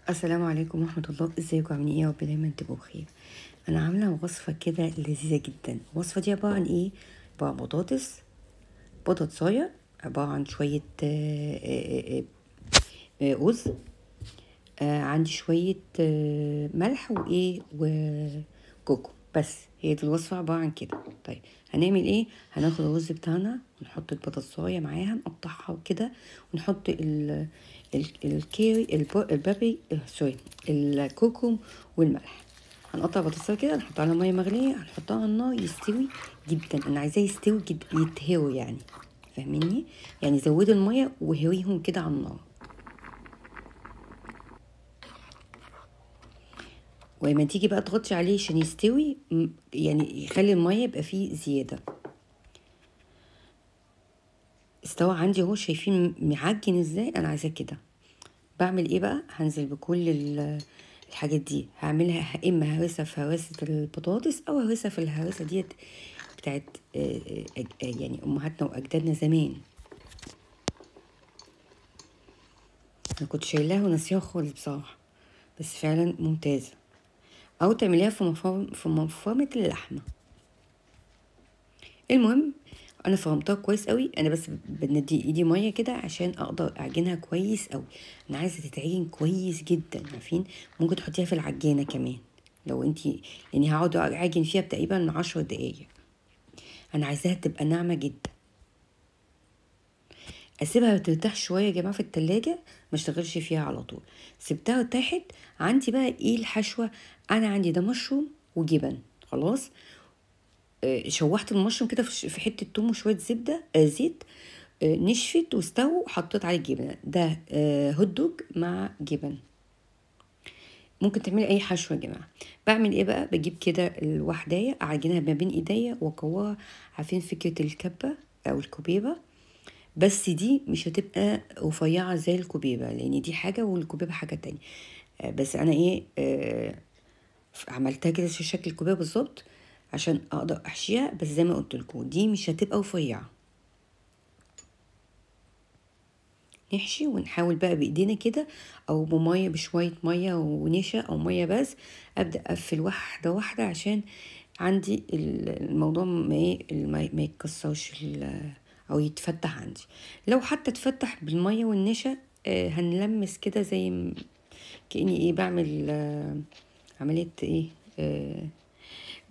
السلام عليكم ورحمة الله. ازيكم عاملين ايه؟ رب دايما تبقوا بخير. انا عاملة وصفة كده لذيذة جدا. الوصفة دي عبارة عن ايه؟ عبارة عن بطاطساية، عبارة عن شوية رز، عندي شوية ملح وايه وكوكو. بس هي دي الوصفة عبارة عن كده. طيب هنعمل ايه؟ هناخد الرز بتاعنا ونحط البطاطساية معاها، نقطعها وكده، ونحط الكيري البابي سوري الكركم والملح. هنقطع البطاطساية كده، نحطها على مية مغلية، هنحطها على النار يستوي جدا. انا عايزاه يستوي يتهوي يعني، فاهميني؟ يعني زودوا المية وهويهم كده على النار. ولما تيجي بقى تغطي عليه عشان يستوي، يعني يخلي المية يبقى فيه زيادة. استوى عندي اهو، شايفين معجن ازاي؟ انا عايزاه كده. بعمل ايه بقى؟ هنزل بكل الحاجات دي، هعملها اما هرسة في هرسة البطاطس او هرسة في الهرسة ديت بتاعت يعني امهاتنا واجدادنا زمان. انا كنت شايلاها وناسيها خالص بصراحة، بس فعلا ممتازة. او تعمليها في مفرمة اللحمة. المهم انا فرمتها كويس قوي. انا بس بدي ايدي ميه كده عشان اقدر اعجنها كويس قوي. انا عايزه تتعجن كويس جدا، عارفين؟ ممكن تحطيها في العجانه كمان لو انتي، يعني هقعد اعجن فيها تقريبا 10 دقايق. انا عايزاها تبقى ناعمه جدا. اسيبها ترتاح شويه يا جماعه في التلاجة، ما اشتغلش فيها على طول. سبتها ارتاحت. عندي بقى ايه الحشوه؟ انا عندي ده مشروم وجبن. خلاص، شوحت المشروم كده في حته توم وشويه زبده زيت، نشفت واستوى، وحطيت عليه الجبنه. ده هوت دوج مع جبن. ممكن تعملي اي حشوه يا جماعه. بعمل ايه بقى؟ بجيب كده الوحدايه، اعجنها ما بين ايديا واكورها. عارفين فكره الكبه او الكبيبه؟ بس دي مش هتبقى رفيعه زي الكبيبه، لان دي حاجه والكبيبه حاجه تانية. بس انا ايه، عملتها كده في شكل الكوبايه بالظبط عشان اقدر احشيها. بس زي ما قلت لكم دي مش هتبقى رفيعه. نحشي ونحاول بقى بايدينا كده، او بميه، بشويه ميه ونشا او ميه بس. ابدا اقفل واحده واحده عشان عندي الموضوع ما يتكسرش او يتفتح عندي. لو حتى اتفتح بالميه والنشا، هنلمس كده زي كاني ايه بعمل عمليه ايه.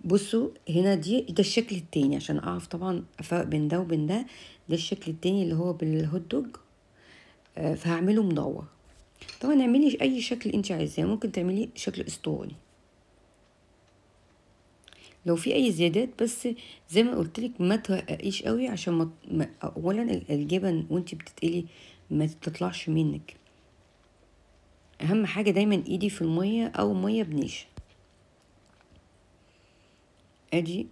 بصوا هنا ده الشكل التاني عشان اعرف طبعا افرق بين ده وبين ده. ده الشكل التاني اللي هو بالهوت دوج. فهعمله مدور. طبعا اعملي اي شكل انت عايزاه، ممكن تعملي شكل اسطواني لو في اي زيادات. بس زي ما قلت لك ما ترققيش قوي عشان اولا الجبن وانت بتتقلي ما تطلعش منك. اهم حاجه دايما ايدي في الميه او ميه بنيشه. ادي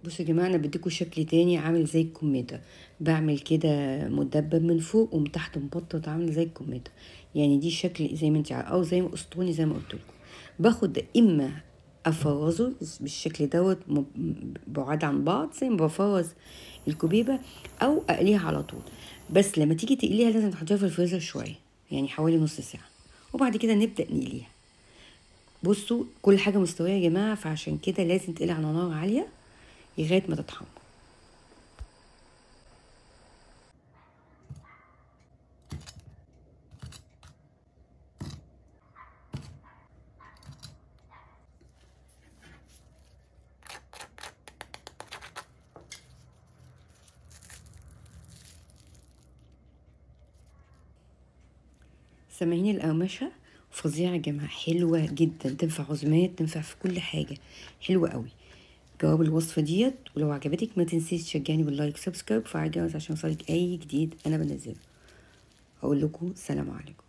بصوا يا جماعه، انا بديكوا شكل تاني عامل زي الكمثرى. بعمل كده مدبب من فوق ومن تحت مبطط عامل زي الكمثرى. يعني دي شكل زي ما انت او زي ما اسطوني زي ما قلت لكم. باخد اما افرزه بالشكل دوت بعاد عن بعض زي ما بفرز الكبيبه، او اقليها على طول. بس لما تيجي تقليها لازم تحطيها في الفريزر شويه، يعني حوالي نص ساعه، وبعد كده نبدا نقليها. بصوا كل حاجه مستويه يا جماعه، فعشان كده لازم تقلي على نار عاليه لغايه ما تتحمر. سامعين القرمشة؟ فظيعة يا جماعة، حلوة جدا، تنفع عزومات، تنفع في كل حاجة، حلوة قوي. جواب الوصفة ديت، ولو عجبتك ما تنسيش تشجعني باللايك سبسكرايب وفعل الجرس عشان يوصلك اي جديد انا بنزله. اقول لكم سلام عليكم.